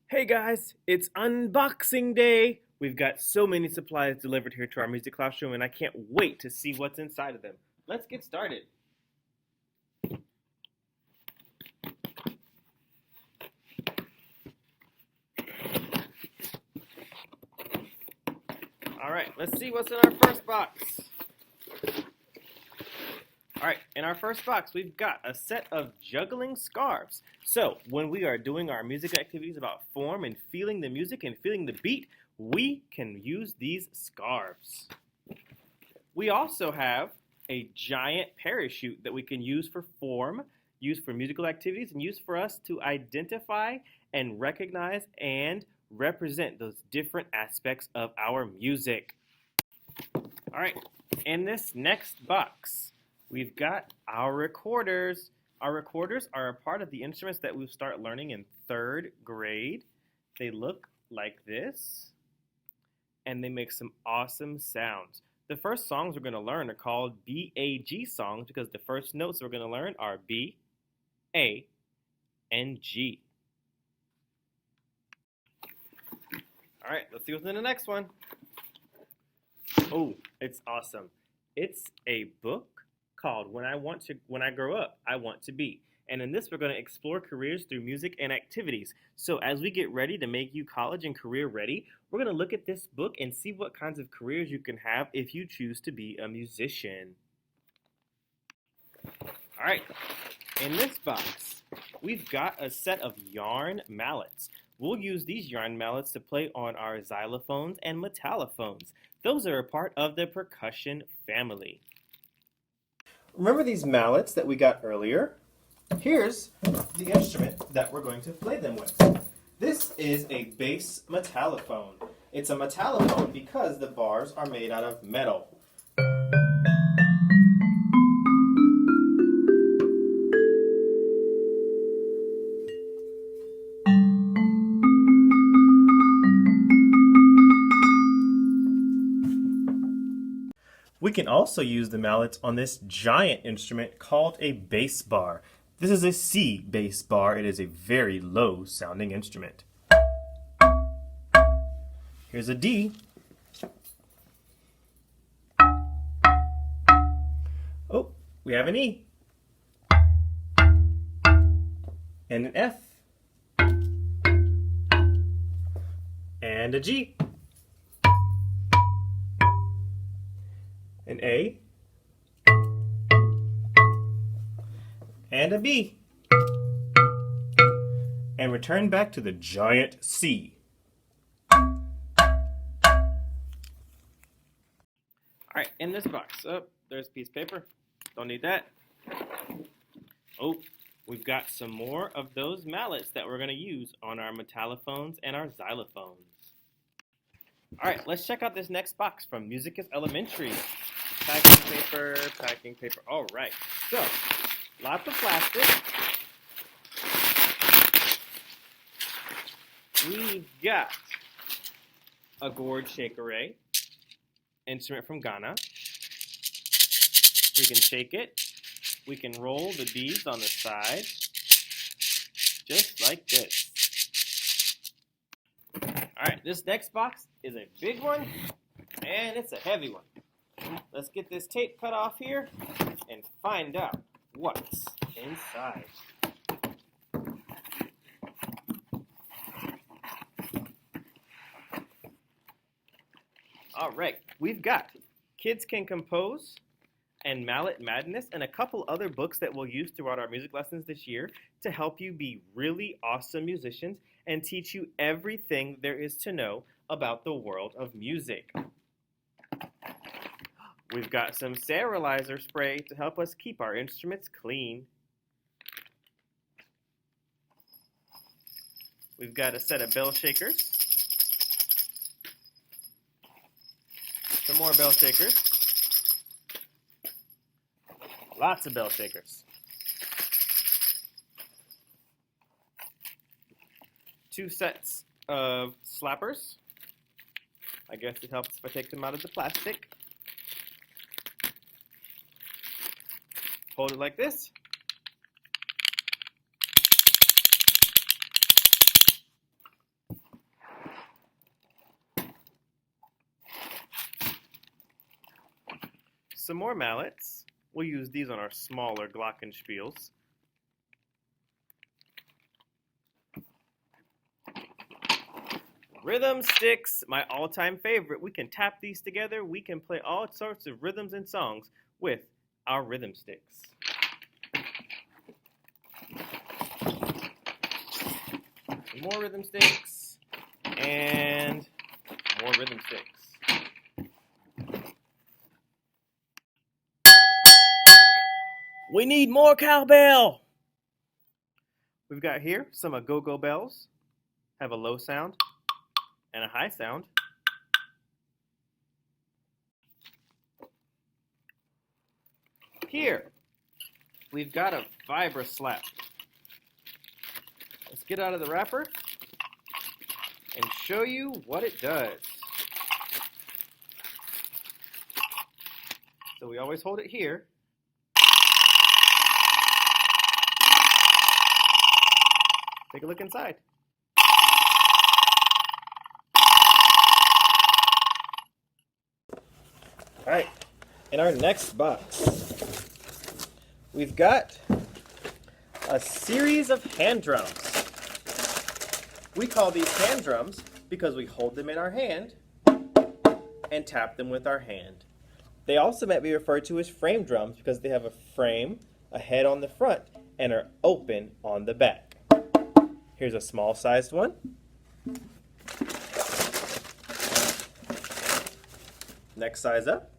Hey guys, it's unboxing day! We've got so many supplies delivered here to our music classroom and I can't wait to see what's inside of them. Let's get started. Alright, let's see what's in our first box. Alright, in our first box we've got a set of juggling scarves. So, when we are doing our music activities about form and feeling the music and feeling the beat, we can use these scarves. We also have a giant parachute that we can use for form, use for musical activities, and use for us to identify and recognize and represent those different aspects of our music. All right, in this next box, we've got our recorders. Our recorders are a part of the instruments that we'll start learning in 3rd grade. They look like this, and they make some awesome sounds. The first songs we're going to learn are called B-A-G songs because the first notes we're going to learn are B, A, and G. All right, let's see what's in the next one. Oh, it's awesome. It's a book called When I Grow Up, I Want to Be. And in this, we're going to explore careers through music and activities. So as we get ready to make you college and career ready, we're going to look at this book and see what kinds of careers you can have if you choose to be a musician. All right, in this box, we've got a set of yarn mallets. We'll use these yarn mallets to play on our xylophones and metallophones. Those are a part of the percussion family. Remember these mallets that we got earlier? Here's the instrument that we're going to play them with. This is a bass metallophone. It's a metallophone because the bars are made out of metal. We can also use the mallets on this giant instrument called a bass bar. This is a C bass bar. It is a very low sounding instrument. Here's a D. Oh, we have an E. And an F. And a G. An A. And a B. And return back to the giant C. Alright, in this box, there's a piece of paper. Don't need that. Oh, we've got some more of those mallets that we're going to use on our metallophones and our xylophones. Alright, let's check out this next box from Music is Elementary. Packing paper, packing paper. Alright, so lots of plastic. We've got a Gourd Shakere instrument from Ghana. We can shake it. We can roll the beads on the side, just like this. Alright, this next box is a big one, and it's a heavy one. Let's get this tape cut off here and find out what's inside. All right, we've got Kids Can Compose and Mallet Madness and a couple other books that we'll use throughout our music lessons this year to help you be really awesome musicians and teach you everything there is to know about the world of music. We've got some sterilizer spray to help us keep our instruments clean. We've got a set of bell shakers. Some more bell shakers. Lots of bell shakers. 2 sets of slappers. I guess it helps if I take them out of the plastic. Hold it like this. some more mallets. We'll use these on our smaller glockenspiels. Rhythm sticks, my all-time favorite. We can tap these together. We can play all sorts of rhythms and songs with our rhythm sticks. More rhythm sticks and more rhythm sticks. We need more cowbell. We've got here some go-go bells. Have a low sound and a high sound. Here, we've got a vibra slap. Let's get out of the wrapper and show you what it does. So we always hold it here. Take a look inside. All right, in our next box, we've got a series of hand drums. We call these hand drums because we hold them in our hand and tap them with our hand. They also might be referred to as frame drums because they have a frame, a head on the front, and are open on the back. Here's a small sized one. Next size up.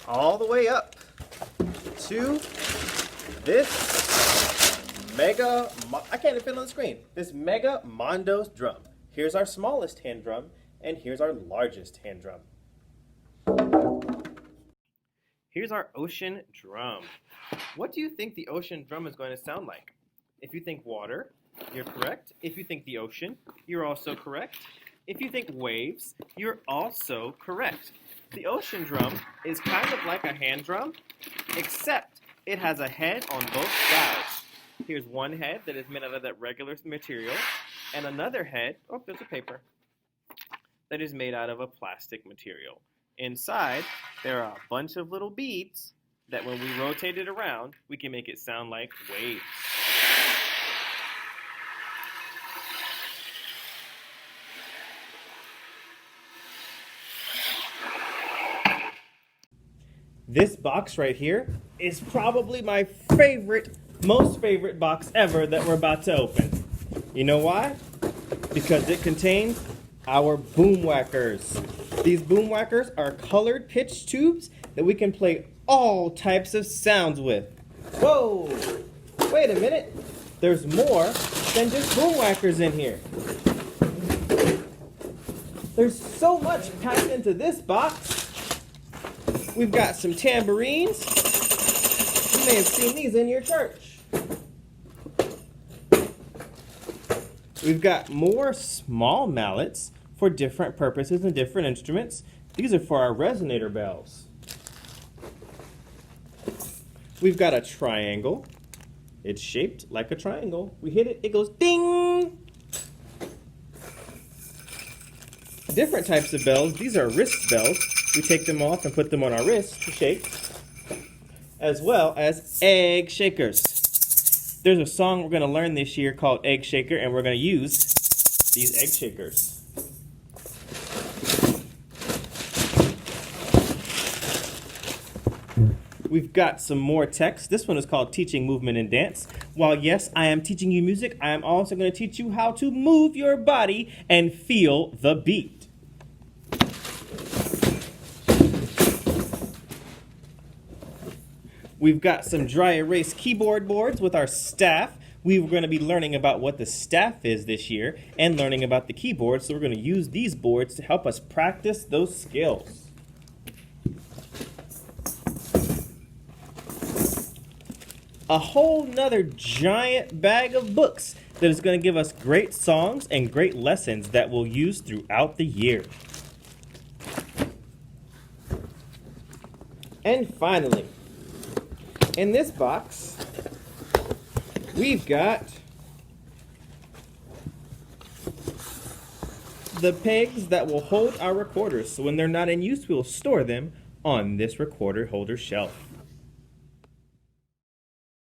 All the way up to this mega, I can't even fit it on the screen, this mega Mondos drum. Here's our smallest hand drum, and here's our largest hand drum. Here's our ocean drum. What do you think the ocean drum is going to sound like? If you think water, you're correct. If you think the ocean, you're also correct. If you think waves, you're also correct. The ocean drum is kind of like a hand drum, except it has a head on both sides. Here's one head that is made out of that regular material, and another head, oh, there's a paper, that is made out of a plastic material. Inside, there are a bunch of little beads that when we rotate it around, we can make it sound like waves. This box right here is probably my favorite, most favorite box ever that we're about to open. You know why? Because it contains our Boomwhackers. These Boomwhackers are colored pitch tubes that we can play all types of sounds with. Whoa! Wait a minute. There's more than just Boomwhackers in here. There's so much packed into this box. We've got some tambourines. You may have seen these in your church. We've got more small mallets for different purposes and different instruments. These are for our resonator bells. We've got a triangle. It's shaped like a triangle. We hit it, it goes ding! Different types of bells. These are wrist bells. We take them off and put them on our wrist to shake, as well as egg shakers. There's a song we're going to learn this year called Egg Shaker, and we're going to use these egg shakers. We've got some more text. This one is called Teaching Movement and Dance. While yes, I am teaching you music, I am also going to teach you how to move your body and feel the beat. We've got some dry erase keyboard boards with our staff. We're going to be learning about what the staff is this year and learning about the keyboard. So we're going to use these boards to help us practice those skills. A whole nother giant bag of books that is going to give us great songs and great lessons that we'll use throughout the year. And finally, in this box, we've got the pegs that will hold our recorders. So when they're not in use, we'll store them on this recorder holder shelf.